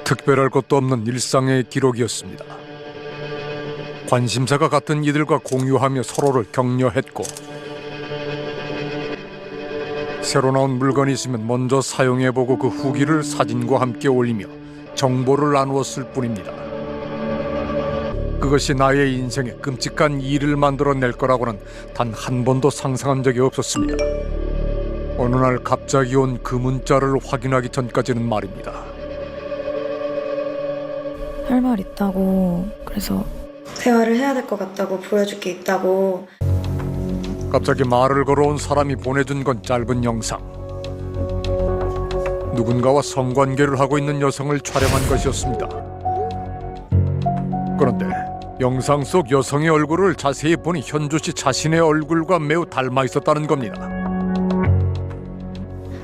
특별할 것도 없는 일상의 기록이었습니다. 관심사가 같은 이들과 공유하며 서로를 격려했고, 새로 나온 물건이 있으면 먼저 사용해보고 그 후기를 사진과 함께 올리며 정보를 나누었을 뿐입니다. 그것이 나의 인생에 끔찍한 일을 만들어낼 거라고는 단 한 번도 상상한 적이 없었습니다. 어느 날 갑자기 온 그 문자를 확인하기 전까지는 말입니다. 할 말 있다고, 그래서 대화를 해야 될 것 같다고, 보여줄 게 있다고. 갑자기 말을 걸어온 사람이 보내준 건 짧은 영상. 누군가와 성관계를 하고 있는 여성을 촬영한 것이었습니다. 그런데 영상 속 여성의 얼굴을 자세히 보니 현주 씨 자신의 얼굴과 매우 닮아 있었다는 겁니다.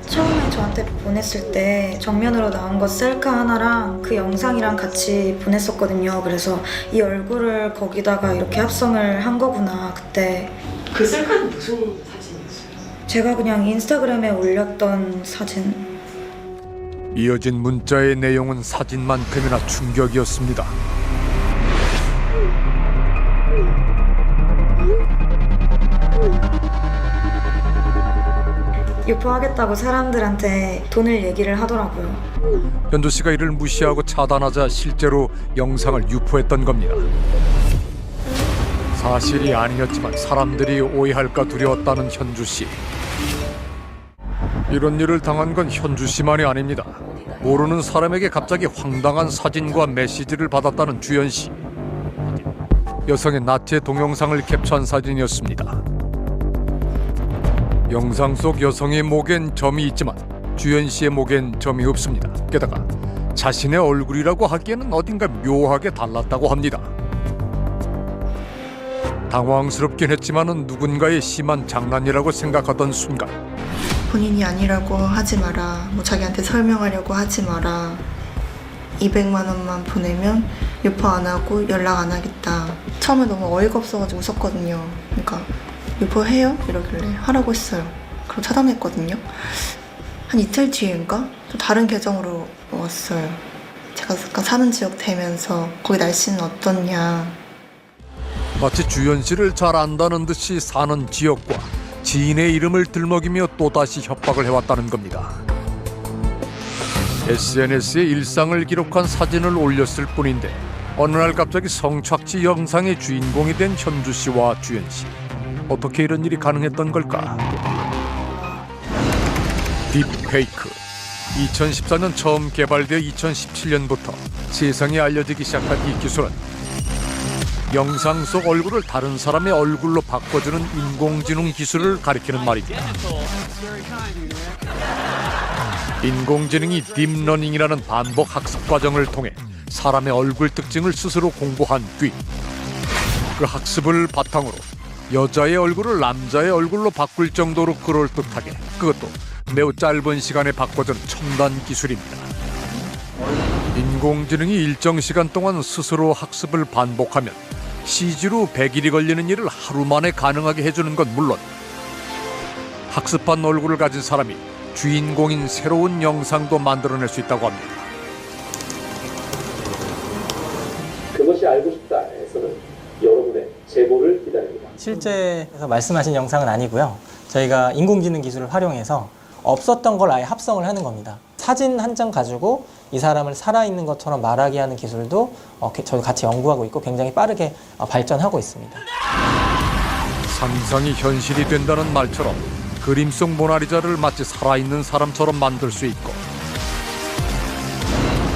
처음에 저한테 보냈을 때 정면으로 나온 거 셀카 하나랑 그 영상이랑 같이 보냈었거든요. 그래서 이 얼굴을 거기다가 이렇게 합성을 한 거구나, 그때. 그 셀카는 무슨 사진이었어요? 제가 그냥 인스타그램에 올렸던 사진. 이어진 문자의 내용은 사진만큼이나 충격이었습니다. 유포하겠다고 사람들한테 돈을 얘기를 하더라고요. 현주 씨가 이를 무시하고 차단하자 실제로 영상을 유포했던 겁니다. 사실이 아니었지만 사람들이 오해할까 두려웠다는 현주 씨. 이런 일을 당한 건 현주 씨만이 아닙니다. 모르는 사람에게 갑자기 황당한 사진과 메시지를 받았다는 주연 씨. 여성의 나체 동영상을 캡처한 사진이었습니다. 영상 속 여성의 목엔 점이 있지만 주연 씨의 목엔 점이 없습니다. 게다가 자신의 얼굴이라고 하기에는 어딘가 묘하게 달랐다고 합니다. 당황스럽긴 했지만은 누군가의 심한 장난이라고 생각하던 순간, 본인이 아니라고 하지 마라, 뭐 자기한테 설명하려고 하지 마라, 200만 원만 보내면 유포 안 하고 연락 안 하겠다. 처음에 너무 어이가 없어가지고 웃었거든요. 그러니까 유포해요? 이러길래 하라고 했어요. 그럼 차단했거든요. 한 이틀 뒤인가 또 다른 계정으로 왔어요. 제가 잠깐 사는 지역 대면서 거기 날씨는 어떻냐. 마치 주연 씨를 잘 안다는 듯이 사는 지역과 지인의 이름을 들먹이며 또다시 협박을 해왔다는 겁니다. SNS에 일상을 기록한 사진을 올렸을 뿐인데 어느 날 갑자기 성착취 영상의 주인공이 된 현주 씨와 주연 씨. 어떻게 이런 일이 가능했던 걸까? 딥페이크. 2014년 처음 개발되어 2017년부터 세상에 알려지기 시작한 이 기술은 영상 속 얼굴을 다른 사람의 얼굴로 바꿔주는 인공지능 기술을 가리키는 말입니다. 인공지능이 딥러닝이라는 반복 학습 과정을 통해 사람의 얼굴 특징을 스스로 공부한 뒤 그 학습을 바탕으로 여자의 얼굴을 남자의 얼굴로 바꿀 정도로 그럴듯하게, 그것도 매우 짧은 시간에 바꿔주는 첨단 기술입니다. 인공지능이 일정 시간 동안 스스로 학습을 반복하면 CG로 100일이 걸리는 일을 하루 만에 가능하게 해주는 건 물론 학습한 얼굴을 가진 사람이 주인공인 새로운 영상도 만들어낼 수 있다고 합니다. 그것이 알고 싶다에서는 여러분의 제보를 기다립니다. 실제에서 말씀하신 영상은 아니고요. 저희가 인공지능 기술을 활용해서 없었던 걸 아예 합성을 하는 겁니다. 사진 한 장 가지고 이 사람을 살아있는 것처럼 말하게 하는 기술도 저희 같이 연구하고 있고 굉장히 빠르게 발전하고 있습니다. 상상이 현실이 된다는 말처럼 그림 속 모나리자를 마치 살아있는 사람처럼 만들 수 있고,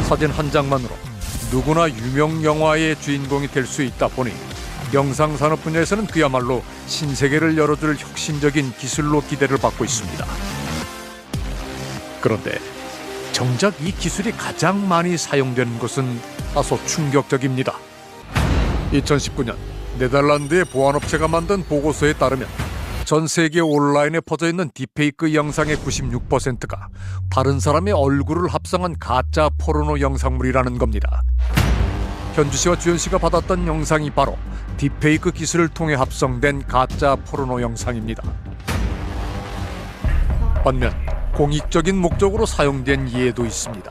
사진 한 장만으로 누구나 유명 영화의 주인공이 될 수 있다 보니 영상산업 분야에서는 그야말로 신세계를 열어줄 혁신적인 기술로 기대를 받고 있습니다. 그런데 정작 이 기술이 가장 많이 사용되는 곳은 다소 충격적입니다. 2019년 네덜란드의 보안업체가 만든 보고서에 따르면 전 세계 온라인에 퍼져있는 딥페이크 영상의 96%가 다른 사람의 얼굴을 합성한 가짜 포르노 영상물이라는 겁니다. 현주 씨와 주연 씨가 받았던 영상이 바로 딥페이크 기술을 통해 합성된 가짜 포르노 영상입니다. 반면 공익적인 목적으로 사용된 예도 있습니다.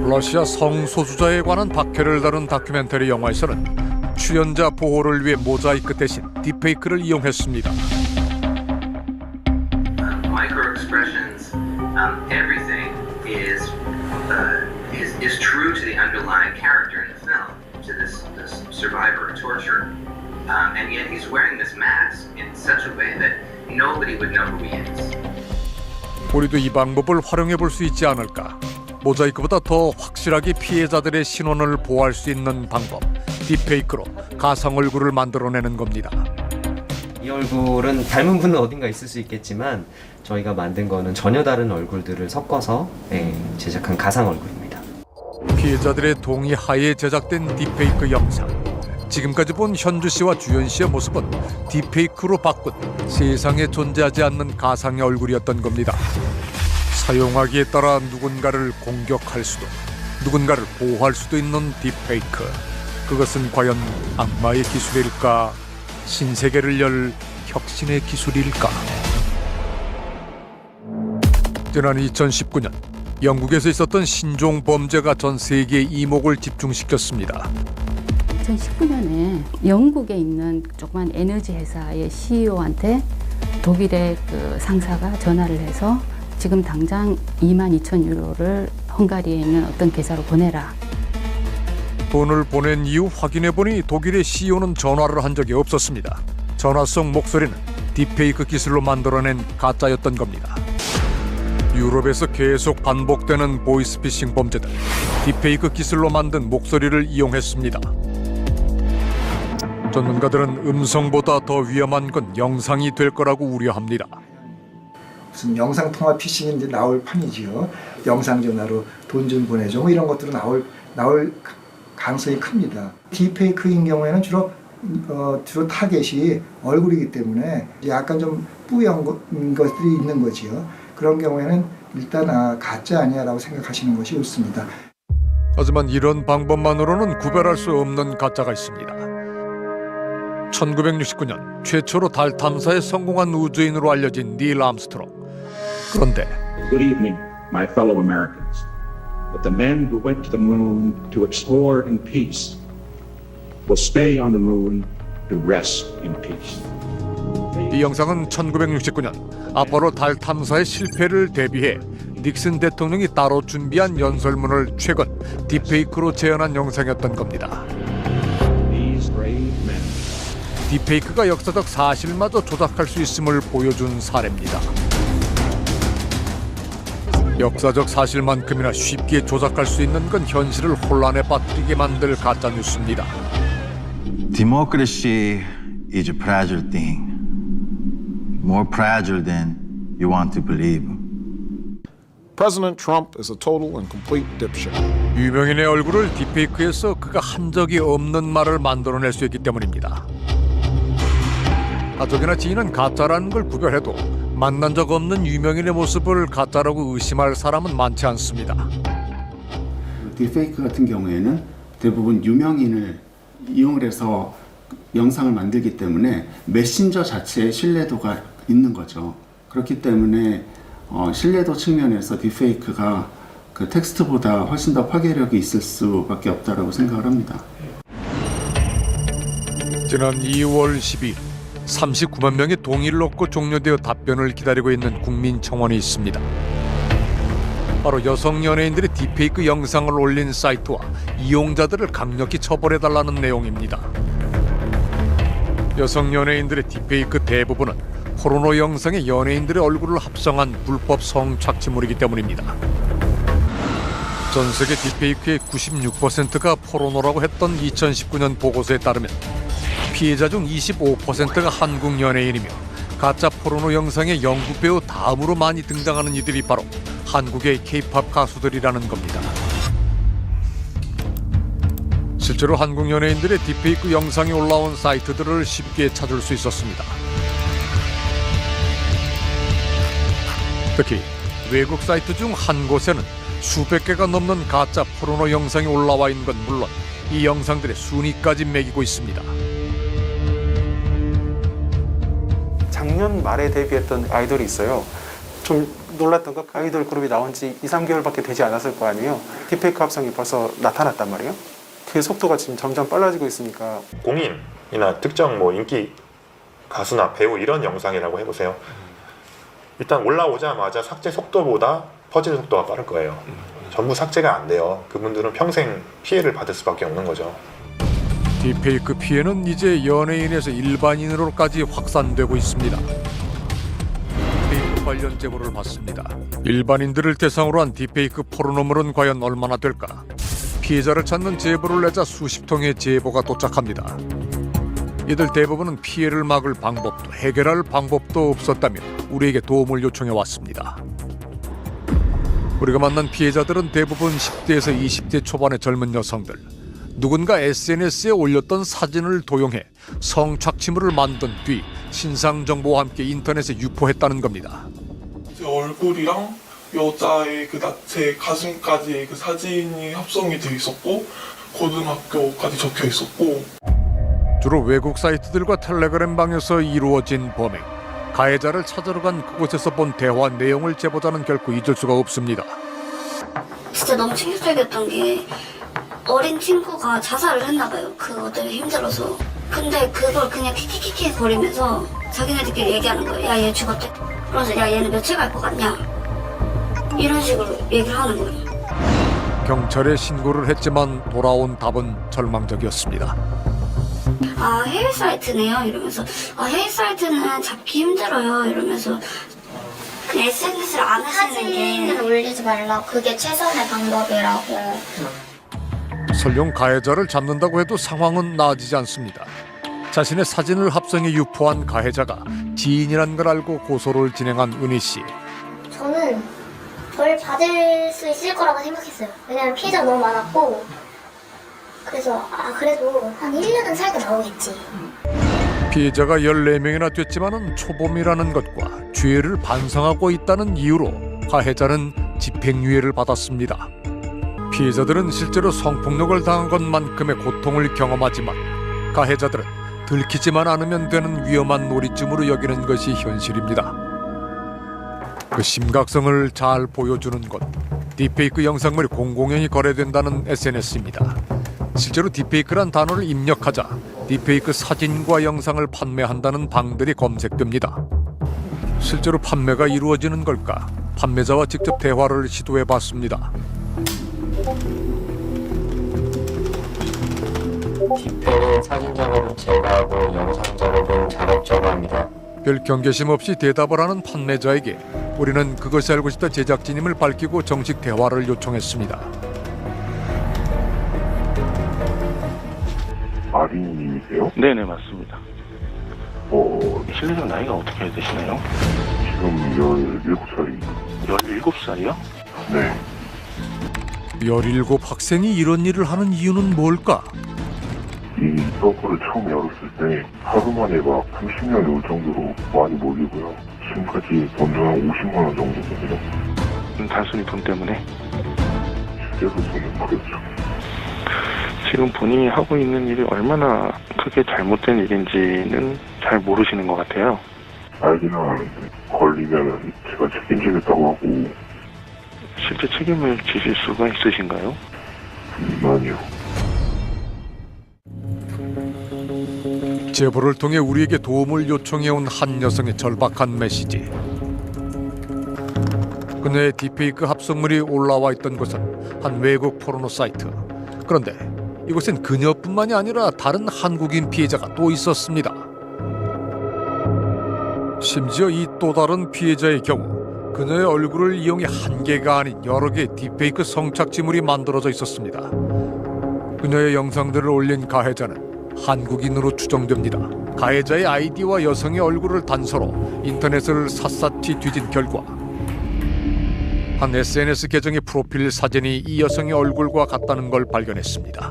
러시아 성소수자에 관한 박해를 다룬 다큐멘터리 영화에서는 출연자 보호를 위해 모자이크 대신 딥페이크를 이용했습니다. Microexpressions, everything is true to the underlying character in the film, to this survivor of torture, and yet he's wearing this mask in such a way that nobody would know who he is. 우리도 이 방법을 활용해 볼 수 있지 않을까? 모자이크보다 더 확실하게 피해자들의 신원을 보호할 수 있는 방법, 딥페이크로 가상 얼굴을 만들어내는 겁니다. 이 얼굴은 닮은 분은 어딘가 있을 수 있겠지만 저희가 만든 거는 전혀 다른 얼굴들을 섞어서 제작한 가상 얼굴입니다. 피해자들의 동의 하에 제작된 딥페이크 영상. 지금까지 본 현주 씨와 주연 씨의 모습은 딥페이크로 바꾼 세상에 존재하지 않는 가상의 얼굴이었던 겁니다. 사용하기에 따라 누군가를 공격할 수도, 누군가를 보호할 수도 있는 딥페이크. 그것은 과연 악마의 기술일까? 신세계를 열 혁신의 기술일까? 지난 2019년 영국에서 있었던 신종 범죄가 전 세계의 이목을 집중시켰습니다. 2019년에 영국에 있는 조그만 에너지 회사의 CEO한테 독일의 그 상사가 전화를 해서 지금 당장 22,000유로를 헝가리에 있는 어떤 계좌로 보내라. 돈을 보낸 이후 확인해보니 독일의 CEO는 전화를 한 적이 없었습니다. 전화 속 목소리는 딥페이크 기술로 만들어낸 가짜였던 겁니다. 유럽에서 계속 반복되는 보이스피싱 범죄들, 딥페이크 기술로 만든 목소리를 이용했습니다. 전문가들은 음성보다 더 위험한 건 영상이 될 거라고 우려합니다. 무슨 영상 통화 피싱이 이제 나올 판이지요. 영상 전화로 돈 좀 보내줘. 뭐 이런 것들은 나올 가능성이 큽니다. 딥페이크인 경우에는 주로 타겟이 얼굴이기 때문에 약간 좀 뿌연 것들이 있는 거지요. 그런 경우에는 일단 가짜 아니야라고 생각하시는 것이 좋습니다. 하지만 이런 방법만으로는 구별할 수 없는 가짜가 있습니다. 1969년 최초로 달 탐사에 성공한 우주인으로 알려진 닐 암스트롱. 그런데 Good evening, my fellow Americans. But the men who went to the moon to explore in peace will stay on the moon to rest in peace. 이 영상은 1969년 아폴로 달 탐사의 실패를 대비해 닉슨 대통령이 따로 준비한 연설문을 최근 딥페이크로 재현한 영상이었던 겁니다. These brave men. 딥페이크가 역사적 사실마저 조작할 수 있음을 보여준 사례입니다. 역사적 사실만큼이나 쉽게 조작할 수 있는 건 현실을 혼란에 빠뜨리게 만들 가짜 뉴스입니다. Democracy is a fragile thing. More fragile than you want to believe. President Trump is a total and complete dipshit. 유명인의 얼굴을 딥페이크해서 그가 한 적이 없는 말을 만들어낼 수 있기 때문입니다. 가족이나 지인은 가짜라는 걸 구별해도 만난 적 없는 유명인의 모습을 가짜라고 의심할 사람은 많지 않습니다. 딥페이크 같은 경우에는 대부분 유명인을 이용을 해서 영상을 만들기 때문에 메신저 자체의 신뢰도가 있는 거죠. 그렇기 때문에 신뢰도 측면에서 딥페이크가 그 텍스트보다 훨씬 더 파괴력이 있을 수밖에 없다라고 생각을 합니다. 지난 2월 12일 39만 명의 동의를 얻고 종료되어 답변을 기다리고 있는 국민청원이 있습니다. 바로 여성 연예인들의 딥페이크 영상을 올린 사이트와 이용자들을 강력히 처벌해달라는 내용입니다. 여성 연예인들의 딥페이크 대부분은 포르노 영상에 연예인들의 얼굴을 합성한 불법 성착취물이기 때문입니다. 전 세계 딥페이크의 96%가 포르노라고 했던 2019년 보고서에 따르면 피해자 중 25%가 한국 연예인이며 가짜 포르노 영상에 영국 배우 다음으로 많이 등장하는 이들이 바로 한국의 K-팝 가수들이라는 겁니다. 실제로 한국 연예인들의 딥페이크 영상이 올라온 사이트들을 쉽게 찾을 수 있었습니다. 특히 외국 사이트 중 한 곳에는 수백 개가 넘는 가짜 포르노 영상이 올라와 있는 건 물론 이 영상들의 순위까지 매기고 있습니다. 작년 말에 데뷔했던 아이돌이 있어요. 좀 놀랐던 건 아이돌 그룹이 나온 지 2, 3개월밖에 되지 않았을 거 아니에요. 딥페이크 합성이 벌써 나타났단 말이에요. 그 속도가 지금 점점 빨라지고 있으니까 공인이나 특정 뭐 인기 가수나 배우 이런 영상이라고 해보세요. 일단 올라오자마자 삭제 속도보다 퍼지는 속도가 빠를 거예요. 전부 삭제가 안 돼요. 그분들은 평생 피해를 받을 수밖에 없는 거죠. 딥페이크 피해는 이제 연예인에서 일반인으로까지 확산되고 있습니다. 딥페이크 관련 제보를 받습니다. 일반인들을 대상으로 한 딥페이크 포르노물은 과연 얼마나 될까? 피해자를 찾는 제보를 내자 수십 통의 제보가 도착합니다. 이들 대부분은 피해를 막을 방법도 해결할 방법도 없었다며 우리에게 도움을 요청해 왔습니다. 우리가 만난 피해자들은 대부분 10대에서 20대 초반의 젊은 여성들. 누군가 SNS에 올렸던 사진을 도용해 성착취물을 만든 뒤 신상 정보와 함께 인터넷에 유포했다는 겁니다. 제 얼굴이랑 여자의 그 제 가슴까지 그 사진이 합성이 돼 있었고 고등학교까지 적혀 있었고 주로 외국 사이트들과 텔레그램 방에서 이루어진 범행. 가해자를 찾으러 간 그곳에서 본 대화 내용을 제보자는 결코 잊을 수가 없습니다. 진짜 너무 충격적이었던 게 어린 친구가 자살을 했나 봐요. 그것 때문에 힘들어서. 근데 그걸 그냥 키키키키 거리면서 자기네들끼리 얘기하는 거예요. 야, 얘 죽었대. 그래서 야, 얘는 며칠 갈 것 같냐. 이런 식으로 얘기를 하는 거예요. 경찰에 신고를 했지만 돌아온 답은 절망적이었습니다. 아, 해외 사이트네요. 이러면서 아, 해외 사이트는 잡기 힘들어요. 이러면서 그냥 SNS를 안 하시는 게 사진을 올리지 말라고. 그게 최선의 방법이라고. 설령 가해자를 잡는다고 해도 상황은 나아지지 않습니다. 자신의 사진을 합성해 유포한 가해자가 지인이란 걸 알고 고소를 진행한 은희 씨. 저는 벌 받을 수 있을 거라고 생각했어요. 왜냐면 피해자가 너무 많았고 그래서 그래도 한 1년은 살다 나오겠지. 피해자가 14명이나 됐지만은 초범이라는 것과 죄를 반성하고 있다는 이유로 가해자는 집행유예를 받았습니다. 피해자들은 실제로 성폭력을 당한 것만큼의 고통을 경험하지만 가해자들은 들키지만 않으면 되는 위험한 놀이쯤으로 여기는 것이 현실입니다. 그 심각성을 잘 보여주는 것, 딥페이크 영상물이 공공연히 거래된다는 SNS입니다. 실제로 딥페이크란 단어를 입력하자 딥페이크 사진과 영상을 판매한다는 방들이 검색됩니다. 실제로 판매가 이루어지는 걸까? 판매자와 직접 대화를 시도해봤습니다. 딥페이크는 사진 작업은 제가 하고 영상 작업은 작업자가 합니다. 별 경계심 없이 대답을 하는 판매자에게 우리는 그것이 알고 싶다 제작진임을 밝히고 정식 대화를 요청했습니다. 아린님이세요? 네네, 맞습니다. 실례지만 나이가 어떻게 되시나요? 지금 17살입니다. 17살이요? 네. 17 학생이 이런 일을 하는 이유는 뭘까? 이 서버를 처음 열었을 때 하루 만에 막 30명이 올 정도로 많이 몰리고요. 지금까지 번 돈 한 50만 원 정도거든요. 단순히 돈 때문에? 실제로 저는 그렇죠. 지금 본인이 하고 있는 일이 얼마나 크게 잘못된 일인지는 잘 모르시는 것 같아요. 알기는 아는데 걸리면 제가 책임지겠다고 하고. 실제 책임을 지실 수가 있으신가요? 아니요. 제보를 통해 우리에게 도움을 요청해온 한 여성의 절박한 메시지. 그녀의 딥페이크 합성물이 올라와 있던 곳은 한 외국 포르노 사이트. 그런데 이곳엔 그녀뿐만이 아니라 다른 한국인 피해자가 또 있었습니다. 심지어 이 또 다른 피해자의 경우 그녀의 얼굴을 이용해 한 개가 아닌 여러 개의 딥페이크 성착취물이 만들어져 있었습니다. 그녀의 영상들을 올린 가해자는 한국인으로 추정됩니다. 가해자의 아이디와 여성의 얼굴을 단서로 인터넷을 샅샅이 뒤진 결과 한 SNS 계정의 프로필 사진이 이 여성의 얼굴과 같다는 걸 발견했습니다.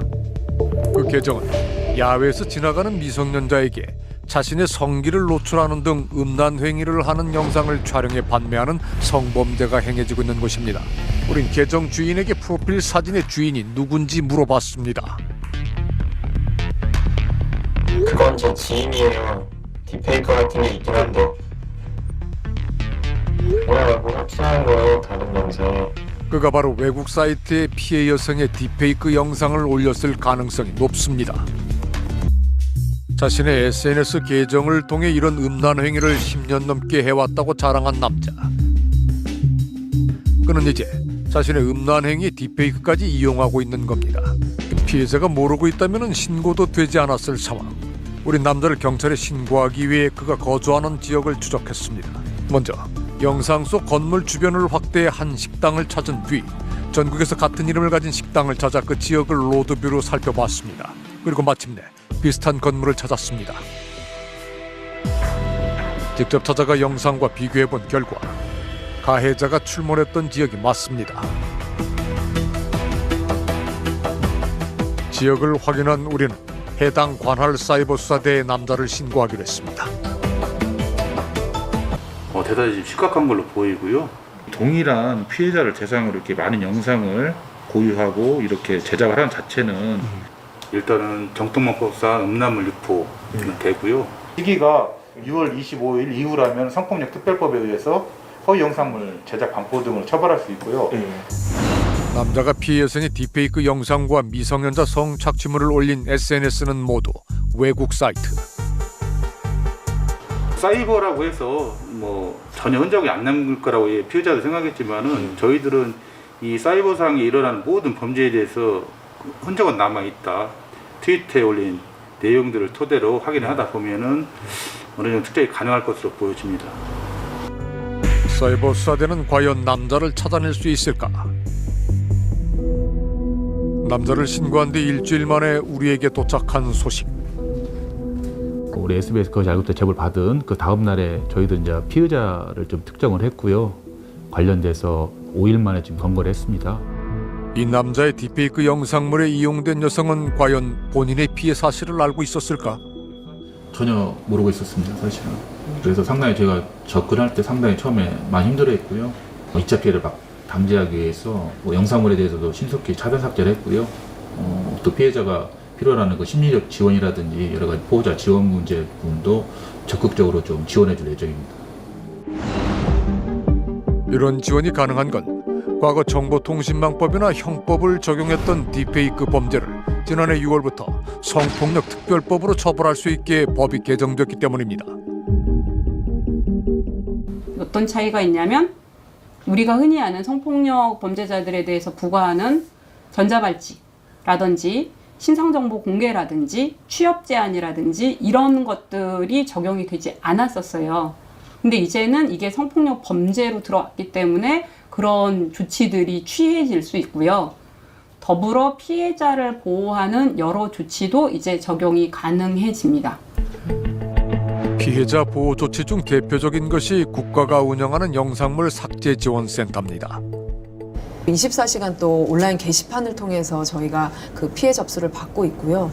그 계정은 야외에서 지나가는 미성년자에게 자신의 성기를 노출하는 등 음란 행위를 하는 영상을 촬영해 판매하는 성범죄가 행해지고 있는 곳입니다. 우린 계정 주인에게 프로필 사진의 주인이 누군지 물어봤습니다. 그건 제 지인이에요. 딥페이크 같은 게 있긴 한데. 돌아가고 취한 거에 다른 영상에 그가 바로 외국 사이트에 피해 여성의 딥페이크 영상을 올렸을 가능성이 높습니다. 자신의 SNS 계정을 통해 이런 음란 행위를 10년 넘게 해왔다고 자랑한 남자. 그는 이제 자신의 음란 행위 딥페이크까지 이용하고 있는 겁니다. 피해자가 모르고 있다면 신고도 되지 않았을 상황. 우리 남자를 경찰에 신고하기 위해 그가 거주하는 지역을 추적했습니다. 먼저 영상 속 건물 주변을 확대해 한 식당을 찾은 뒤 전국에서 같은 이름을 가진 식당을 찾아 그 지역을 로드뷰로 살펴봤습니다. 그리고 마침내 비슷한 건물을 찾았습니다. 직접 찾아가 영상과 비교해본 결과 가해자가 출몰했던 지역이 맞습니다. 지역을 확인한 우리는 해당 관할 사이버수사대에 남자를 신고하기로 했습니다. 대단히 심각한 걸로 보이고요. 동일한 피해자를 대상으로 이렇게 많은 영상을 고유하고 이렇게 제작을 하는 자체는 일단은 정통망법상 음란물 유포는 되고요. 시기가 6월 25일 이후라면 성폭력 특별법에 의해서 허위 영상물 제작 반포 등으로 처벌할 수 있고요. 남자가 피해 여성의 딥페이크 영상과 미성년자 성착취물을 올린 SNS는 모두 외국 사이트. 사이버라고 해서 뭐 전혀 흔적이 안 남을 거라고 피해자도 생각했지만은 저희들은 이 사이버상에 일어나는 모든 범죄에 대해서 흔적은 남아 있다. 트위터에 올린 내용들을 토대로 확인을 하다 보면은 어느 정도 특정이 가능할 것으로 보여집니다. 사이버 수사대는 과연 남자를 찾아낼 수 있을까? 남자를 신고한 뒤 일주일 만에 우리에게 도착한 소식. 우리 SBS 거기 자격도 제보를 받은 그 다음 날에 저희도 이제 피의자를 좀 특정을 했고요. 관련돼서 5일 만에 지금 검거를 했습니다. 이 남자의 딥페이크 영상물에 이용된 여성은 과연 본인의 피해 사실을 알고 있었을까? 전혀 모르고 있었습니다, 사실은. 그래서 상당히 제가 접근할 때 상당히 처음에 많이 힘들어했고요. 2차 피해를 막 담제하기 위해서 영상물에 대해서도 신속히 차단 삭제를 했고요. 또 피해자가 필요로 그 심리적 지원이라든지 여러 가지 보호자 지원 문제 부분도 적극적으로 좀 지원해 줄 예정입니다. 이런 지원이 가능한 건 과거 정보통신망법이나 형법을 적용했던 딥페이크 범죄를 지난해 6월부터 성폭력 특별법으로 처벌할 수 있게 법이 개정됐기 때문입니다. 어떤 차이가 있냐면 우리가 흔히 아는 성폭력 범죄자들에 대해서 부과하는 전자발찌라든지 신상정보 공개라든지 취업 제한이라든지 이런 것들이 적용이 되지 않았었어요. 근데 이제는 이게 성폭력 범죄로 들어왔기 때문에 그런 조치들이 취해질 수 있고요. 더불어 피해자를 보호하는 여러 조치도 이제 적용이 가능해집니다. 피해자 보호 조치 중 대표적인 것이 국가가 운영하는 영상물 삭제 지원 센터입니다. 24시간 또 온라인 게시판을 통해서 저희가 그 피해 접수를 받고 있고요.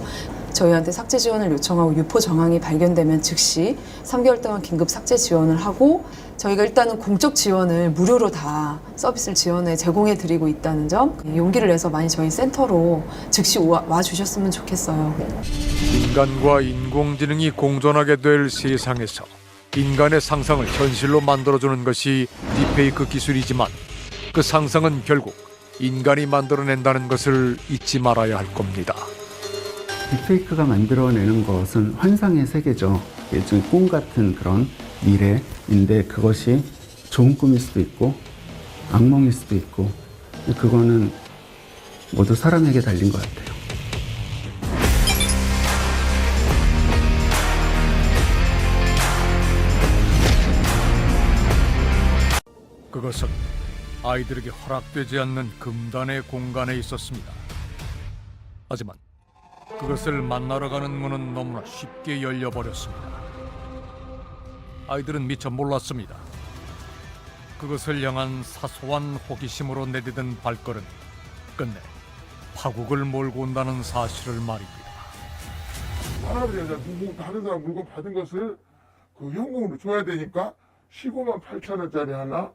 저희한테 삭제 지원을 요청하고 유포 정황이 발견되면 즉시 3개월 동안 긴급 삭제 지원을 하고 저희가 일단은 공적 지원을 무료로 다 서비스를 지원해 제공해 드리고 있다는 점 용기를 내서 많이 저희 센터로 즉시 와 주셨으면 좋겠어요. 인간과 인공지능이 공존하게 될 세상에서 인간의 상상을 현실로 만들어주는 것이 딥페이크 기술이지만 그 상상은 결국 인간이 만들어낸다는 것을 잊지 말아야 할 겁니다. 딥페이크가 만들어내는 것은 환상의 세계죠. 일종의 꿈 같은 그런 미래인데 그것이 좋은 꿈일 수도 있고 악몽일 수도 있고 그거는 모두 사람에게 달린 것 같아요. 그것은 아이들에게 허락되지 않는 금단의 공간에 있었습니다. 하지만 그것을 만나러 가는 문은 너무나 쉽게 열려버렸습니다. 아이들은 미처 몰랐습니다. 그것을 향한 사소한 호기심으로 내디딘 발걸음이 끝내 파국을 몰고 온다는 사실을 말입니다. 할아버지가 다른 사람 물건 받은 것을 그 현금으로 줘야 되니까 15만 8천 원짜리 하나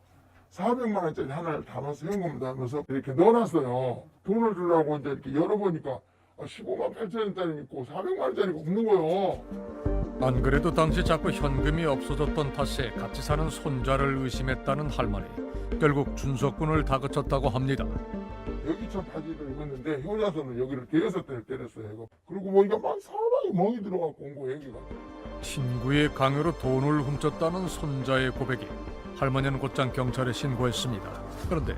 400만 원짜리 하나를 담아서 현금 담아서 이렇게 넣어놨어요. 돈을 주려고 이제 이렇게 열어보니까 15만 8천 원짜리 있고 400만 원짜리가 없는 거예요. 안 그래도 당시 자꾸 현금이 없어졌던 탓에 같이 사는 손자를 의심했다는 할머니. 결국 준석군을 다그쳤다고 합니다. 여기 저 바지를 입었는데 효자손은 여기를 대여섯 대를 때렸어요. 이거. 그리고 뭐 이게 막 사방에 멍이 들어가고 온 거예요, 여기가. 친구의 강요로 돈을 훔쳤다는 손자의 고백에 할머니는 곧장 경찰에 신고했습니다. 그런데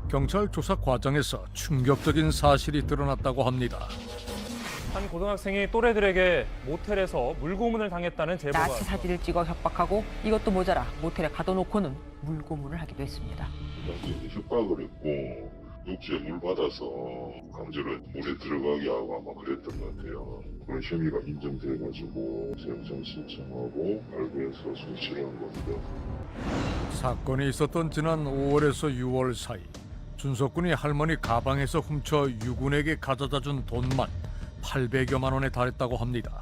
경찰 조사 과정에서 충격적인 사실이 드러났다고 합니다. 한 고등학생이 또래들에게 모텔에서 물고문을 당했다는 제보가 나치 사진을 찍어 협박하고 이것도 모자라 모텔에 가둬놓고는 물고문을 하기도 했습니다. 협박을 했고 녹지에 물 받아서 강제로 물에 들어가게 하고 아마 그랬던 것 같아요. 그런 혐의가 인정돼가지고 영장 신청하고 발부해서 송치를 한 겁니다. 사건이 있었던 지난 5월에서 6월 사이 준석군이 할머니 가방에서 훔쳐 유군에게 가져다 준 돈만 800여만 원에 달했다고 합니다.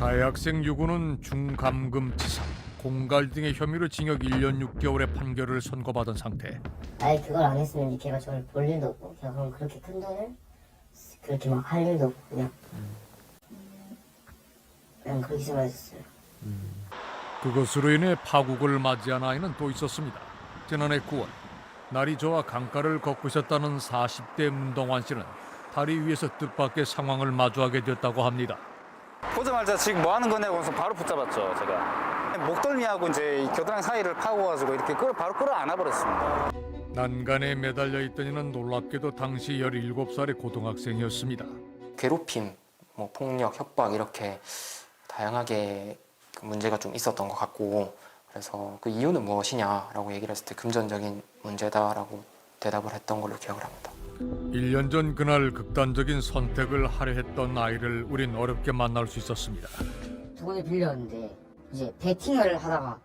가해 학생 유군은 중감금치사, 공갈 등의 혐의로 징역 1년 6개월의 판결을 선고받은 상태. 아예 그걸 안 했으면 걔가 저를 볼 일도 없고 걔가 그럼 그렇게 큰 돈을 그렇게 막 할 일도 없고 그냥 그렇게 생각했어요. 그것으로 인해 파국을 맞이한 아이는 또 있었습니다. 지난해 9월 날이 좋아 강가를 걷고 있었다는 40대 문동환 씨는 다리 위에서 뜻밖의 상황을 마주하게 됐다고 합니다. 보자마자 지금 뭐 하는 거냐고 해서 바로 붙잡았죠, 제가. 목덜미하고 이제 이 겨드랑이 사이를 파고가지고 이렇게 바로 끌어안아 버렸습니다. 난간에 매달려 있던 이는 놀랍게도 당시 17살의 고등학생이었습니다. 괴롭힘, 뭐 폭력, 협박 이렇게 다양하게 문제가 좀 있었던 것 같고, 그래서 그 이유는 무엇이냐라고 얘기를 했을 때 금전적인 문제다라고 대답을 했던 걸로 기억을 합니다. 1년 전 그날 극단적인 선택을 하려 했던 아이를 우린 어렵게 만날 수 있었습니다. 돈을 빌렸는데 이제 베팅을 하다가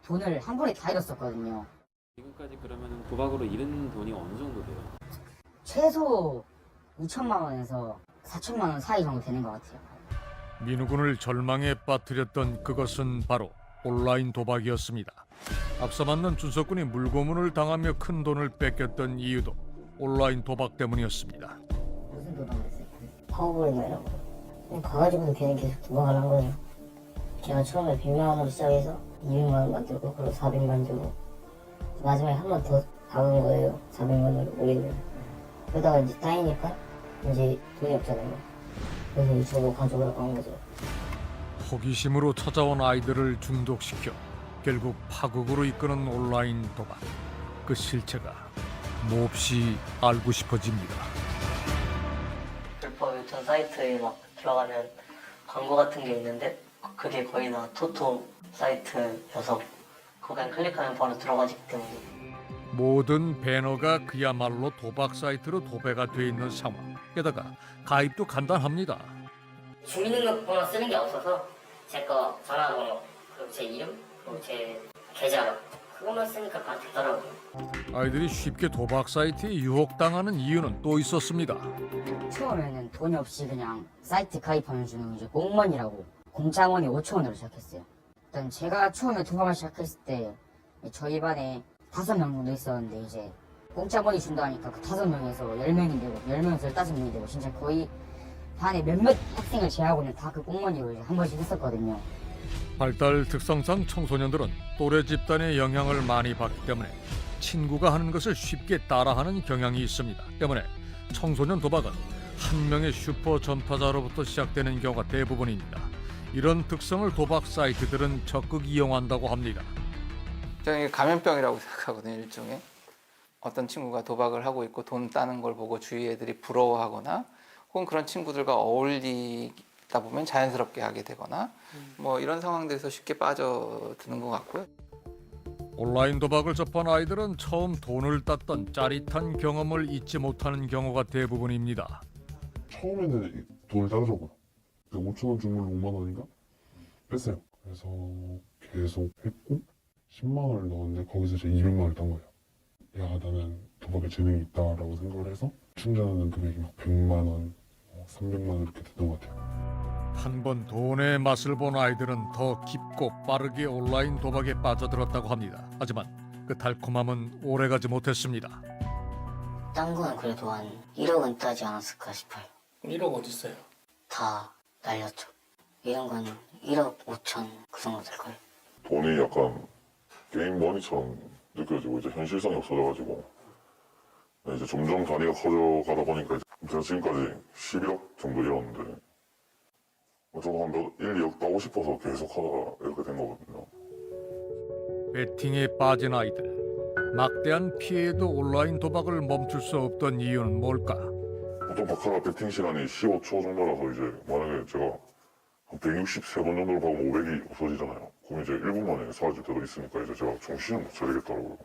돈을 한 번에 다 잃었었거든요. 지금까지 그러면 도박으로 잃은 돈이 어느 정도 돼요? 최소 2천만 원에서 4천만 원 사이 정도 되는 것 같아요. 민우군을 절망에 빠뜨렸던 그것은 바로 온라인 도박이었습니다. 앞서 만난 준석군이 물고문을 당하며 큰 돈을 뺏겼던 이유도 온라인 도박 때문이었습니다. 무슨 도박을 했어요? 파워볼이나 이런 거. 그냥 가가지고도 걔는 계속 도박을 한 거예요. 걔가 처음에 100만 원으로 시작해서 200만 원 만들고 그리고 400만 만들고 마지막에 한 번 더 당한 거예요. 400만 원을 올리면. 그러다가 이제 따이니까 이제 돈이 없잖아요. 그래서 이제 저도 가져오라고 한 거죠. 호기심으로 찾아온 아이들을 중독시켜 결국 파국으로 이끄는 온라인 도박. 그 실체가 몹시 알고 싶어집니다. 불법 유통 사이트에 막 들어가면 광고 같은 게 있는데 그게 거의 다 토토 사이트여서 그거 그냥 클릭하면 바로 들어가기 때문에 모든 배너가 그야말로 도박 사이트로 도배가 돼 있는 상황. 게다가 가입도 간단합니다. 주민등록번호 쓰는 게 없어서 제 거 전화번호 그리고 제 이름 그리고 제 계좌 그것만 쓰니까 다 되더라고요. 아이들이 쉽게 도박 사이트에 유혹당하는 이유는 또 있었습니다. 처음에는 돈이 없이 그냥 사이트 가입하면 주는 이제 공무원이라고 공짜원이 5,000원으로 시작했어요. 일단 제가 처음에 도박을 시작했을 때 저희 반에 5명 정도 있었는데 이제 공짜원이 준다니까 그 5명에서 10명이 되고 10명에서 15명이 되고 진짜 거의 반에 몇몇 학생을 제하고는 다 그 공무원이고 한 번씩 했었거든요. 발달 특성상 청소년들은 또래 집단의 영향을 많이 받기 때문에 친구가 하는 것을 쉽게 따라하는 경향이 있습니다. 때문에 청소년 도박은 한 명의 슈퍼 전파자로부터 시작되는 경우가 대부분입니다. 이런 특성을 도박 사이트들은 적극 이용한다고 합니다. 저는 이게 감염병이라고 생각하거든요, 일종의. 어떤 친구가 도박을 하고 있고 돈 따는 걸 보고 주위 애들이 부러워하거나 혹은 그런 친구들과 어울리다 보면 자연스럽게 하게 되거나 뭐 이런 상황들에서 쉽게 빠져드는 것 같고요. 온라인 도박을 접한 아이들은 처음 돈을 땄던 짜릿한 경험을 잊지 못하는 경우가 대부분입니다. 처음에는 돈을 따더라고요. 5,000원 준 걸로 5만 원인가? 뺐어요. 그래서 계속 했고 10만 원을 넣었는데 거기서 제 200만 원을 딴 거예요. 야, 나는 도박에 재능이 있다라고 생각을 해서 충전하는 금액이 막 100만 원, 300만 원 이렇게 됐던 것 같아요. 한 번 돈의 맛을 본 아이들은 더 깊고 빠르게 온라인 도박에 빠져들었다고 합니다. 하지만 그 달콤함은 오래가지 못했습니다. 딴 거는 그래도 한 1억은 따지 않았을까 싶어요. 1억 어디 있어요? 다 날렸죠. 이런 거는 1억 5천 그 정도 될 거예요. 돈이 약간 게임 머니처럼 느껴지고 이제 현실성이 없어져가지고 이제 점점 단위가 커져가다 보니까 이제 제가 지금까지 11억 정도 잃었는데 저도 한 1, 2억 따고 싶어서 계속 하다가 이렇게 된 거거든요. 베팅에 빠진 아이들. 막대한 피해도 온라인 도박을 멈출 수 없던 이유는 뭘까? 보통 바카라 베팅 시간이 15초 정도라서 이제 만약에 제가 한 163번 정도를 박으면 500이 없어지잖아요. 그럼 이제 1분 만에 사라질 때도 있으니까 이제 제가 정신을 못 차리겠더라고요.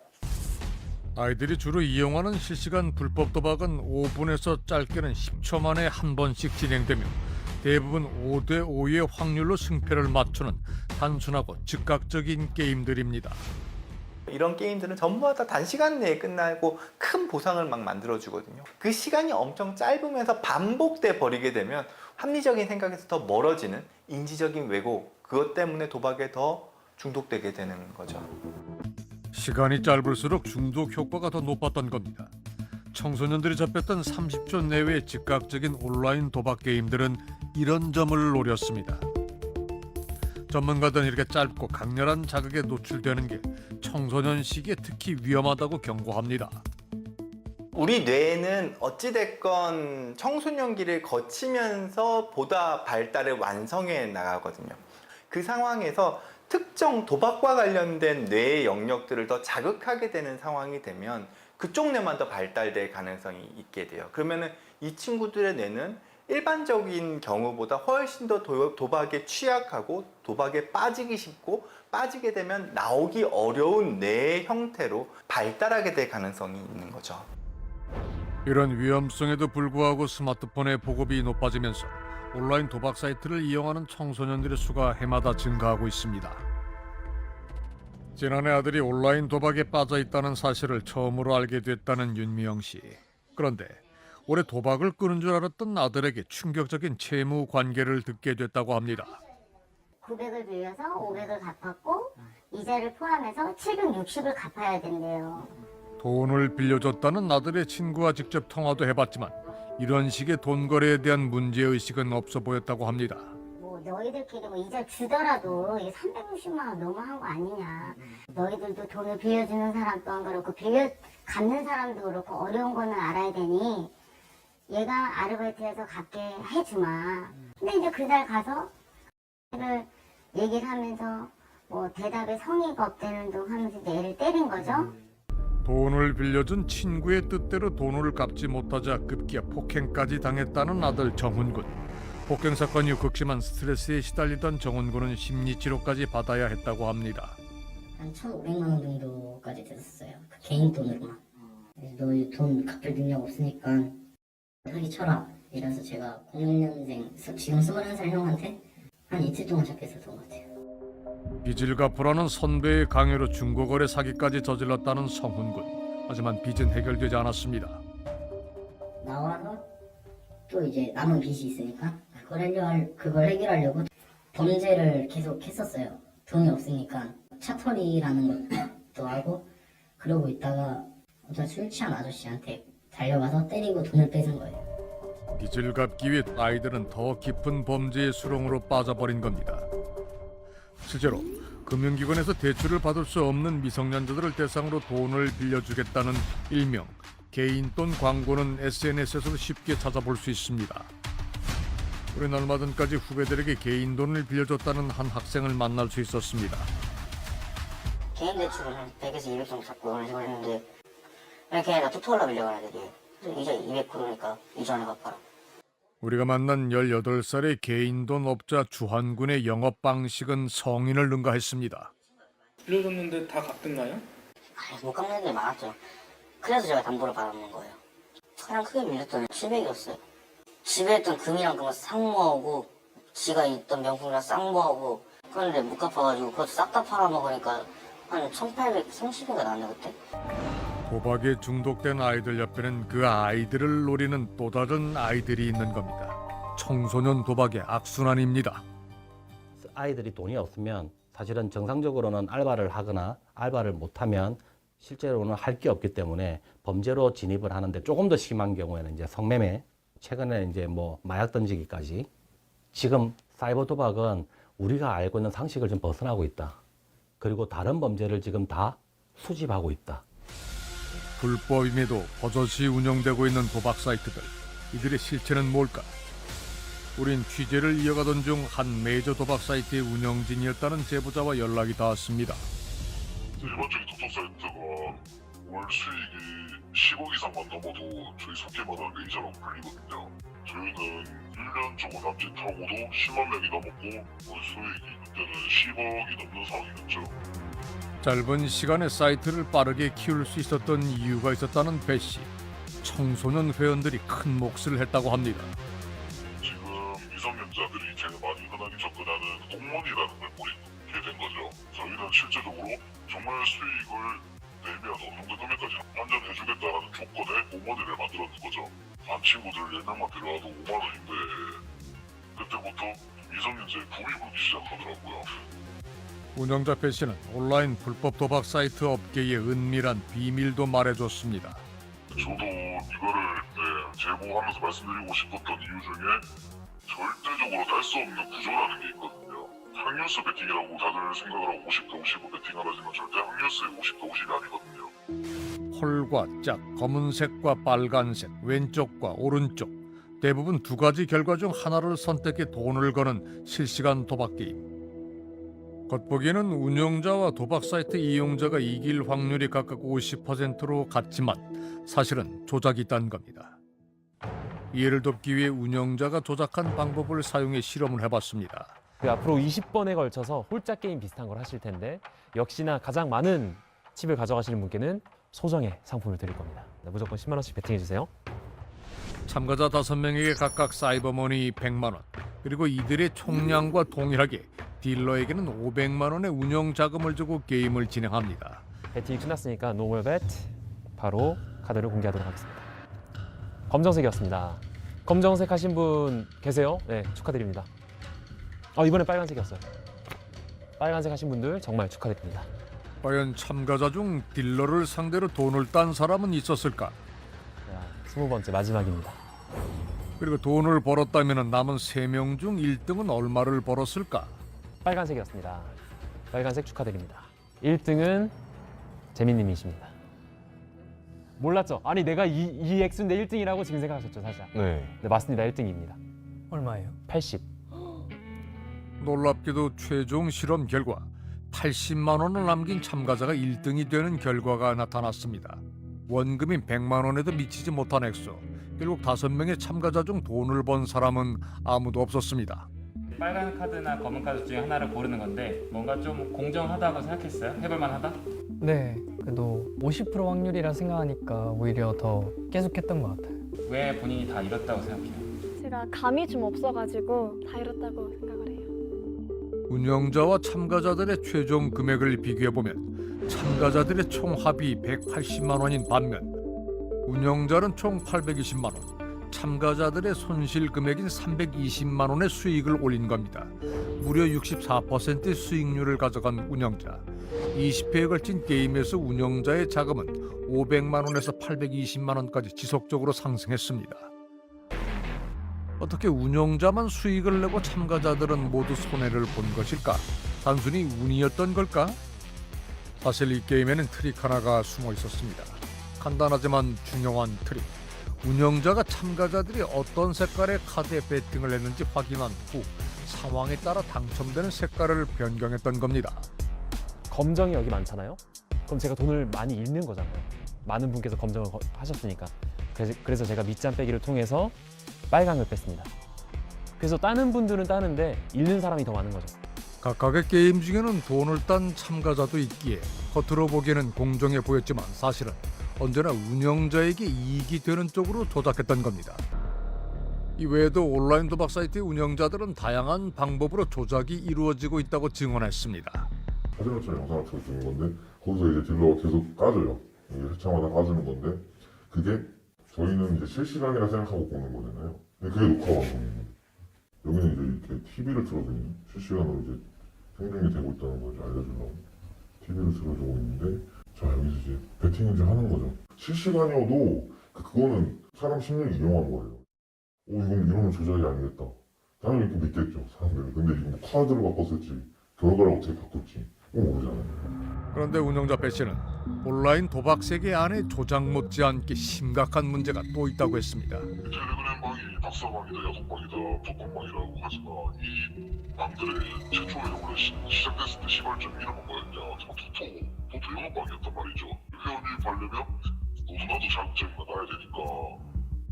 아이들이 주로 이용하는 실시간 불법 도박은 5분에서 짧게는 10초 만에 한 번씩 진행되며 대부분 5대 5의 확률로 승패를 맞추는 단순하고 즉각적인 게임들입니다. 이런 게임들은 전부 다 단시간 내에 끝나고 큰 보상을 막 만들어주거든요. 그 시간이 엄청 짧으면서 반복돼 버리게 되면 합리적인 생각에서 더 멀어지는 인지적인 왜곡, 그것 때문에 도박에 더 중독되게 되는 거죠. 시간이 짧을수록 중독 효과가 더 높았던 겁니다. 청소년들이 접했던 30초 내외의 즉각적인 온라인 도박 게임들은 이런 점을 노렸습니다. 전문가들은 이렇게 짧고 강렬한 자극에 노출되는 게 청소년 시기에 특히 위험하다고 경고합니다. 우리 뇌는 어찌됐건 청소년기를 거치면서 보다 발달을 완성해 나가거든요. 그 상황에서 특정 도박과 관련된 뇌의 영역들을 더 자극하게 되는 상황이 되면 그쪽 뇌만 더 발달될 가능성이 있게 돼요. 그러면은 이 친구들의 뇌는 일반적인 경우보다 훨씬 더 도박에 취약하고 도박에 빠지기 쉽고 빠지게 되면 나오기 어려운 뇌의 형태로 발달하게 될 가능성이 있는 거죠. 이런 위험성에도 불구하고 스마트폰의 보급이 높아지면서 온라인 도박 사이트를 이용하는 청소년들의 수가 해마다 증가하고 있습니다. 지난해 아들이 온라인 도박에 빠져 있다는 사실을 처음으로 알게 됐다는 윤미영 씨. 그런데 올해 도박을 끄는 줄 알았던 아들에게 충격적인 채무 관계를 듣게 됐다고 합니다. 900을 빌려서 500을 갚았고 이자를 포함해서 760을 갚아야 된대요. 돈을 빌려줬다는 아들의 친구와 직접 통화도 해봤지만 이런 식의 돈 거래에 대한 문제의식은 없어 보였다고 합니다. 뭐 너희들끼리 뭐 이자 주더라도 이게 360만 원 너무한 거 아니냐. 너희들도 돈을 빌려주는 사람 또한 그렇고 빌려 갚는 사람도 그렇고 어려운 거는 알아야 되니 얘가 아르바이트해서 갚게 해주마. 근데 이제 그날 가서 얘기를 하면서 뭐 대답에 성의가 없다는 둥 하면서 이제 애를 때린 거죠. 돈을 빌려준 친구의 뜻대로 돈을 갚지 못하자 급기야 폭행까지 당했다는 아들 정훈군. 폭행 사건 이후 극심한 스트레스에 시달리던 정훈군은 심리치료까지 받아야 했다고 합니다. 한 1,500만 원 정도까지 됐었어요. 그 개인 돈으로만. 너 돈 갚을 능력 없으니까 허리 쳐라. 이래서 제가 06년생 지금 21살 형한테 한 이틀 동안 잡혔었던 것 같아요. 빚을 갚으라는 선배의 강요로 중고거래 사기까지 저질렀다는 성훈군. 하지만 빚은 해결되지 않았습니다. 나와서 또 이제 남은 빚이 있으니까 그걸 해결하려고 범죄를 계속 했었어요. 돈이 없으니까 차털이라는 것도 하고 그러고 있다가 어떤 술 취한 아저씨한테 달려가서 때리고 돈을 뺏은 거예요. 빚을 갚기 위해 아이들은 더 깊은 범죄의 수렁으로 빠져버린 겁니다. 실제로 금융기관에서 대출을 받을 수 없는 미성년자들을 대상으로 돈을 빌려주겠다는 일명 개인 돈 광고는 SNS에서도 쉽게 찾아볼 수 있습니다. 우린 얼마 전까지 후배들에게 개인 돈을 빌려줬다는 한 학생을 만날 수 있었습니다. 개인 대출을 한 100에서 200 정도 잡고 그런 식으로 했는데 이렇게 나 투토하려 빌려가는 애들이 이제 200 그러니까 이전에 갚아라. 우리가 만난 18살의 개인 돈 업자 주환군의 영업 방식은 성인을 능가했습니다. 빌려줬는데 다 갚던가요? 못 갚는 애들이 많았죠. 그래서 제가 담보를 받아놓은 거예요. 가장 크게 밀렸던 700이었어요. 집에 있던 금이랑 그거 싹 모으고 지가 있던 명품이랑 싹 모으고 그런데 못 갚아가지고 그것도 싹 다 팔아먹으니까 한 1,830가 나왔네 그때. 도박에 중독된 아이들 옆에는 그 아이들을 노리는 또 다른 아이들이 있는 겁니다. 청소년 도박의 악순환입니다. 아이들이 돈이 없으면 사실은 정상적으로는 알바를 하거나 알바를 못하면 실제로는 할 게 없기 때문에 범죄로 진입을 하는데 조금 더 심한 경우에는 이제 성매매, 최근에 이제 뭐 마약 던지기까지 지금 사이버 도박은 우리가 알고 있는 상식을 좀 벗어나고 있다. 그리고 다른 범죄를 지금 다 수집하고 있다. 불법임에도 버젓이 운영되고 있는 도박 사이트들, 이들의 실체는 뭘까? 우린 취재를 이어가던 중 한 메이저 도박 사이트의 운영진이었다는 제보자와 연락이 닿았습니다. 일반적인 도박 사이트가 월 수익이 10억 이상만 넘어도 저희 속개마다 레이저라고 불리거든요. 저희는 1년 정도 남짓하고도 10만 명이 넘었고 월 수익이 그때는 10억이 넘는 상황이었죠. 짧은 시간에 사이트를 빠르게 키울 수 있었던 이유가 있었다는 배 씨. 청소년 회원들이 큰 몫을 했다고 합니다. 지금 미성년자들이 제일 많이 흔하게 접근하는 공무원이라는 걸 모르게 된 거죠. 저희는 실제적으로 정말 수익을 내면 어느 정도 금액까지 환전해주겠다는 조건에 공무원을 만들었는 거죠. 반 친구들 10명만 데려와도 5만 원인데 그때부터 미성년자의 붐이 불기 시작하더라고요. 운영자 배 씨는 온라인 불법 도박 사이트 업계의 은밀한 비밀도 말해줬습니다. 저도 이거를 제보하면서 말씀드리고 싶었던 이유 중에 절대적으로 날 수 없는 구조라는 게 있거든요. 확률수 베팅이라고 다들 생각을 하고 50대 50을 베팅을 하지만 절대 확률수의 50대 50이 아니거든요. 홀과 짝, 검은색과 빨간색, 왼쪽과 오른쪽, 대부분 두 가지 결과 중 하나를 선택해 돈을 거는 실시간 도박 게임. 겉보기에는 운영자와 도박 사이트 이용자가 이길 확률이 각각 50%로 같지만 사실은 조작이 있다는 겁니다. 이해를 돕기 위해 운영자가 조작한 방법을 사용해 실험을 해봤습니다. 앞으로 20번에 걸쳐서 홀짝 게임 비슷한 걸 하실 텐데 역시나 가장 많은 칩을 가져가시는 분께는 소정의 상품을 드릴 겁니다. 무조건 10만 원씩 베팅해 주세요. 참가자 5명에게 각각 사이버머니 100만 원, 그리고 이들의 총량과 동일하게 딜러에게는 500만 원의 운영 자금을 주고 게임을 진행합니다. 베팅이 끝났으니까 노멀 벳 바로 카드를 공개하도록 하겠습니다. 검정색이었습니다. 검정색 하신 분 계세요? 네, 축하드립니다. 이번엔 빨간색이었어요. 빨간색 하신 분들 정말 축하드립니다. 과연 참가자 중 딜러를 상대로 돈을 딴 사람은 있었을까? 20번째 마지막입니다. 그리고 돈을 벌었다면 남은 3명 중 1등은 얼마를 벌었을까? 빨간색이었습니다. 빨간색 축하드립니다. 1등은 재민님이십니다. 몰랐죠? 아니 내가 이 액수인데 1등이라고 지금 생각하셨죠, 살짝? 네, 맞습니다. 1등입니다. 얼마예요? 80. 놀랍게도 최종 실험 결과 80만 원을 남긴 참가자가 1등이 되는 결과가 나타났습니다. 원금인 100만 원에도 미치지 못한 액수. 결국 5명의 참가자 중 돈을 번 사람은 아무도 없었습니다. 빨간 카드나 검은 카드 중에 하나를 고르는 건데 뭔가 좀 공정하다고 생각했어요? 해볼만 하다? 네, 그래도 50% 확률이라 생각하니까 오히려 더 계속했던 것 같아요. 왜 본인이 다 잃었다고 생각해요? 제가 감이 좀 없어가지고 다 잃었다고 생각을 해요. 운영자와 참가자들의 최종 금액을 비교해보면 참가자들의 총 합이 180만 원인 반면 운영자는 총 820만 원, 참가자들의 손실 금액인 320만 원의 수익을 올린 겁니다. 무려 64%의 수익률을 가져간 운영자. 20회에 걸친 게임에서 운영자의 자금은 500만 원에서 820만 원까지 지속적으로 상승했습니다. 어떻게 운영자만 수익을 내고 참가자들은 모두 손해를 본 것일까? 단순히 운이었던 걸까? 사실 이 게임에는 트릭 하나가 숨어 있었습니다. 간단하지만 중요한 트릭. 운영자가 참가자들이 어떤 색깔의 카드에 배팅을 했는지 확인한 후 상황에 따라 당첨되는 색깔을 변경했던 겁니다. 검정이 여기 많잖아요? 그럼 제가 돈을 많이 잃는 거잖아요. 많은 분께서 검정을 하셨으니까. 그래서 제가 밑잔 빼기를 통해서 빨강을 뺐습니다. 그래서 따는 분들은 따는데 잃는 사람이 더 많은 거죠. 각각의 게임 중에는 돈을 딴 참가자도 있기에 겉으로 보기에는 공정해 보였지만 사실은 언제나 운영자에게 이익이 되는 쪽으로 조작했던 겁니다. 이외에도 온라인 도박 사이트의 운영자들은 다양한 방법으로 조작이 이루어지고 있다고 증언했습니다. 사진으로 영상을 찍어주는 건데 거기서 이제 딜러가 계속 까줘요. 회차마다 까주는 건데 그게 저희는 이제 실시간이라 생각하고 보는 거잖아요. 근데 그게 녹화 방송이에요. 여기는 이제 이렇게 TV를 틀어주는 실시간으로 이제 생중이 되고 있다는 걸 이제 알려주려고 TV를 틀어주고 있는데 자 여기서 이제 배팅을 이제 하는 거죠. 실시간이어도 그거는 사람 심리를 이용한 거예요. 이러면 조작이 아니겠다. 당연히 또 믿겠죠, 사람들은. 근데 지금 카드를 바꿨을지 결과를 어떻게 바꿀지 모르잖아요. 그런데 운영자 배 씨는 온라인 도박 세계 안에 조작 못지않게 심각한 문제가 또 있다고 했습니다. 텔레그램방이 박사방이다, 야동방이다, 독방방이라고 하지만 이 방들의 최초에 원래 시작됐을 때 시발점이 이런 거였냐? 도토 영업방이었단 말이죠. 회원이 받려면 너무나도 자극적인 거 나야 되니까.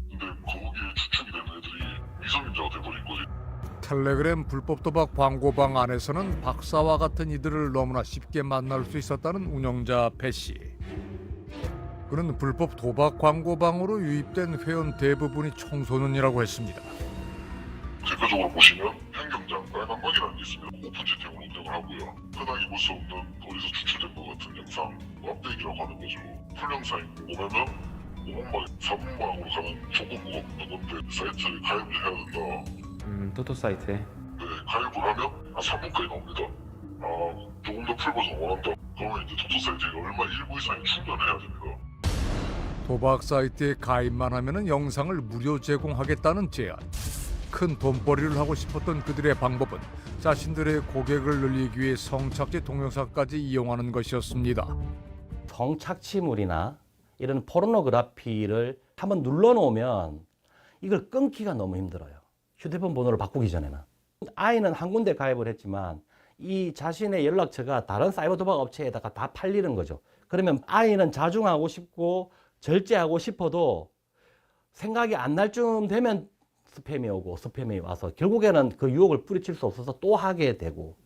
근데 거기에 추측이 되는 애들이 미성년자가 돼버린 거지. 텔레그램 불법 도박 광고방 안에서는 박사와 같은 이들을 너무나 쉽게 만날 수 있었다는 운영자 배 씨. 그는 불법 도박 광고방으로 유입된 회원 대부분이 청소년이라고 했습니다. 객관적으로 보시면 현경장 빨간방이라는 게 있습니다. 오픈 채팅으로 운영을 하고요. 흔하게 볼 수 없는 어디서 추출된 것 같은 영상, 업데이트라고 하는 거죠. 풀영상이 궁금하면 5분만, 4분만으로 가는 조건부가 없는 건데 사이트에 가입을 해야 된다. 토토 사이트에. 네, 가입을 하면 한 3분까지 나옵니다. 조금 더 풀버전 원한다. 그러면 이제 토토 사이트에 얼마 일부 이상이 충전해야 됩니다. 도박 사이트에 가입만 하면 영상을 무료 제공하겠다는 제안. 큰 돈벌이를 하고 싶었던 그들의 방법은 자신들의 고객을 늘리기 위해 성착취 동영상까지 이용하는 것이었습니다. 성착취물이나 이런 포르노그래피를 한번 눌러놓으면 이걸 끊기가 너무 힘들어요. 휴대폰 번호를 바꾸기 전에는. 아이는 한 군데 가입을 했지만 이 자신의 연락처가 다른 사이버 도박 업체에다가 다 팔리는 거죠. 그러면 아이는 자중하고 싶고 절제하고 싶어도 생각이 안 날 쯤 되면 스팸이 오고 스팸이 와서 결국에는 그 유혹을 뿌리칠 수 없어서 또 하게 되고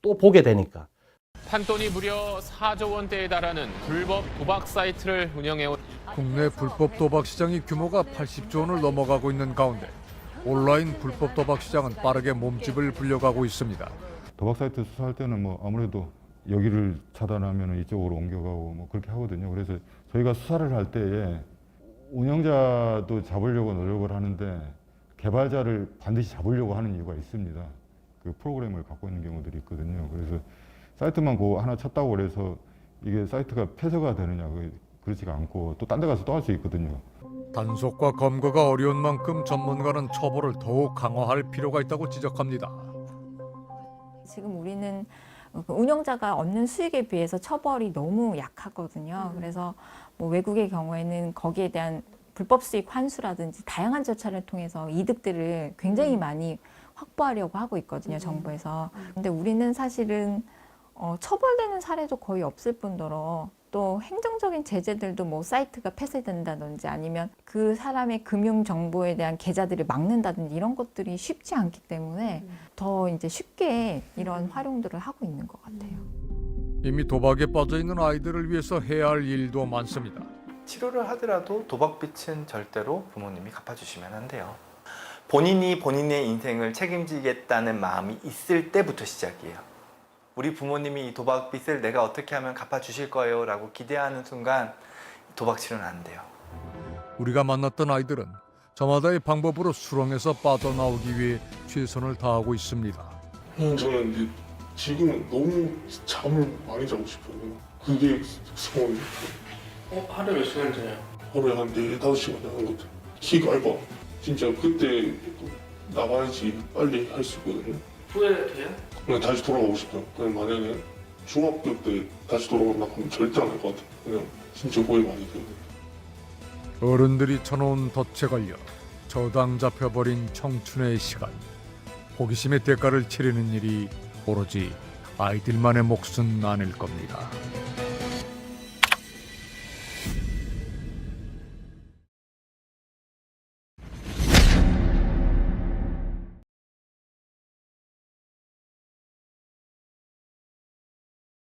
또 보게 되니까. 판돈이 무려 4조 원대에 달하는 불법 도박 사이트를 운영해온 국내 불법 도박 시장의 규모가 80조 원을 넘어가고 있는 가운데 온라인 불법 도박 시장은 빠르게 몸집을 불려가고 있습니다. 도박 사이트 수사할 때는 뭐 아무래도 여기를 차단하면 이쪽으로 옮겨가고 뭐 그렇게 하거든요. 그래서 저희가 수사를 할 때에 운영자도 잡으려고 노력을 하는데 개발자를 반드시 잡으려고 하는 이유가 있습니다. 그 프로그램을 갖고 있는 경우들이 있거든요. 그래서 사이트만 그거 하나 쳤다고 그래서 이게 사이트가 폐쇄가 되느냐, 그렇지가 않고 또 딴 데 가서 또 할 수 있거든요. 단속과 검거가 어려운 만큼 전문가는 처벌을 더욱 강화할 필요가 있다고 지적합니다. 지금 우리는 운영자가 얻는 수익에 비해서 처벌이 너무 약하거든요. 그래서 뭐 외국의 경우에는 거기에 대한 불법 수익 환수라든지 다양한 절차를 통해서 이득들을 굉장히 많이 확보하려고 하고 있거든요, 정부에서. 근데 우리는 사실은 처벌되는 사례도 거의 없을 뿐더러 또 행정적인 제재들도 뭐 사이트가 폐쇄된다든지 아니면 그 사람의 금융 정보에 대한 계좌들을 막는다든지 이런 것들이 쉽지 않기 때문에 더 이제 쉽게 이런 활용들을 하고 있는 것 같아요. 이미 도박에 빠져 있는 아이들을 위해서 해야 할 일도 많습니다. 치료를 하더라도 도박빚은 절대로 부모님이 갚아주시면 안 돼요. 본인이 본인의 인생을 책임지겠다는 마음이 있을 때부터 시작이에요. 우리 부모님이 이 도박빚을 내가 어떻게 하면 갚아주실 거예요 라고 기대하는 순간 도박 치료는 안 돼요. 우리가 만났던 아이들은 저마다의 방법으로 수렁에서 빠져나오기 위해 최선을 다하고 있습니다. 저는 이제 지금은 너무 잠을 많이 자고 싶어요. 그게 소원이에요. 하루에 몇 시간 자요? 하루에 한 4-5시간 자는 것 같아요. 키가 얇아. 진짜 그때 나가야지 빨리 할 수 있거든요. 후회돼요? 그냥 다시 돌아가고 싶어요. 그냥 만약에 중학교 때 다시 돌아가면 그럼 절대 안 할 것 같아요. 그냥 진짜 후회 많이 돼요. 어른들이 쳐놓은 덫에 걸려 저당 잡혀버린 청춘의 시간. 호기심의 대가를 치르는 일이 오로지 아이들만의 몫은 아닐 겁니다.